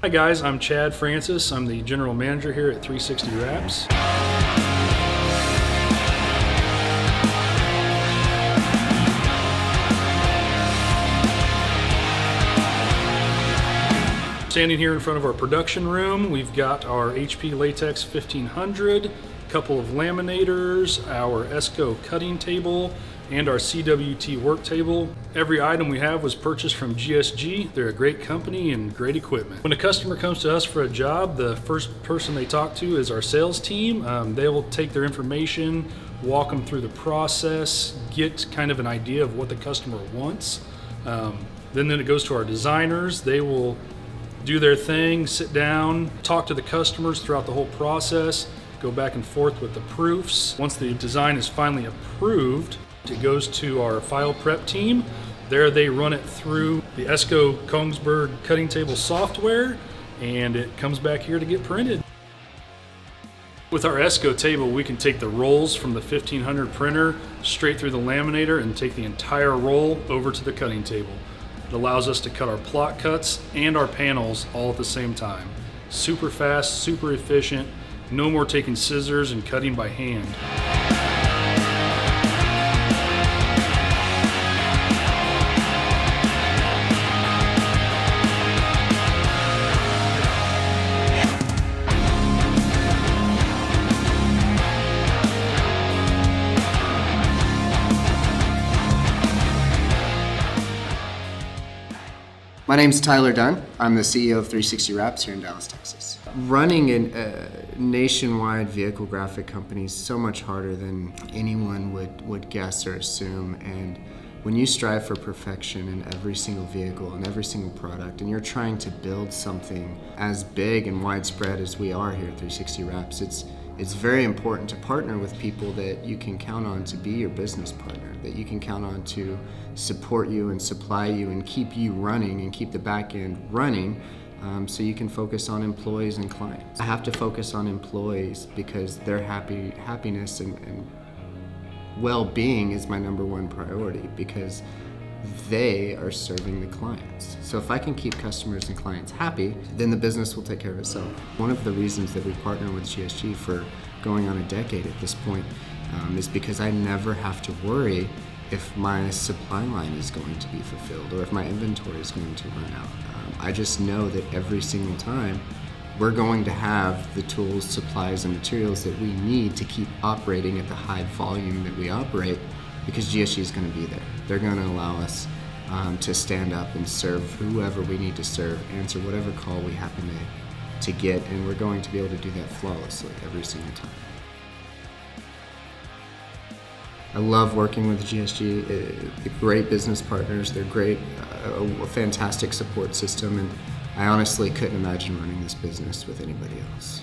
Hi guys, I'm Chad Francis. I'm the general manager here at 360 Wraps. Standing here in front of our production room, we've got our HP Latex 1500, a couple of laminators, our Esko cutting table, and our CWT work table. Every item we have was purchased from GSG. They're a great company and great equipment. When a customer comes to us for a job, the first person they talk to is our sales team. They will take their information, walk them through the process, get kind of an idea of what the customer wants. Then it goes to our designers. They will do their thing, sit down, talk to the customers throughout the whole process, go back and forth with the proofs. Once the design is finally approved, it goes to our file prep team. There they run it through the Esko Kongsberg cutting table software, and it comes back here to get printed. With our Esko table, we can take the rolls from the 1500 printer straight through the laminator and take the entire roll over to the cutting table. It allows us to cut our plot cuts and our panels all at the same time. Super fast, super efficient, no more taking scissors and cutting by hand. My name's Tyler Dunn. I'm the CEO of 360 Wraps here in Dallas, Texas. Running a nationwide vehicle graphic company is so much harder than anyone would guess or assume. And when you strive for perfection in every single vehicle and every single product, and you're trying to build something as big and widespread as we are here at 360 Wraps, it's very important to partner with people that you can count on to be your business partner, that you can count on to support you and supply you and keep you running and keep the back end running, so you can focus on employees and clients. I have to focus on employees because their happiness and well-being is my number one priority, because they are serving the clients. So if I can keep customers and clients happy, then the business will take care of itself. One of the reasons that we partner with GSG for going on a decade at this point is because I never have to worry if my supply line is going to be fulfilled or if my inventory is going to run out. I just know that every single time we're going to have the tools, supplies, and materials that we need to keep operating at the high volume that we operate, because GSG is going to be there. They're going to allow us to stand up and serve whoever we need to serve, answer whatever call we happen to get, and we're going to be able to do that flawlessly every single time. I love working with GSG. They're great business partners. They're great, a fantastic support system, and I honestly couldn't imagine running this business with anybody else.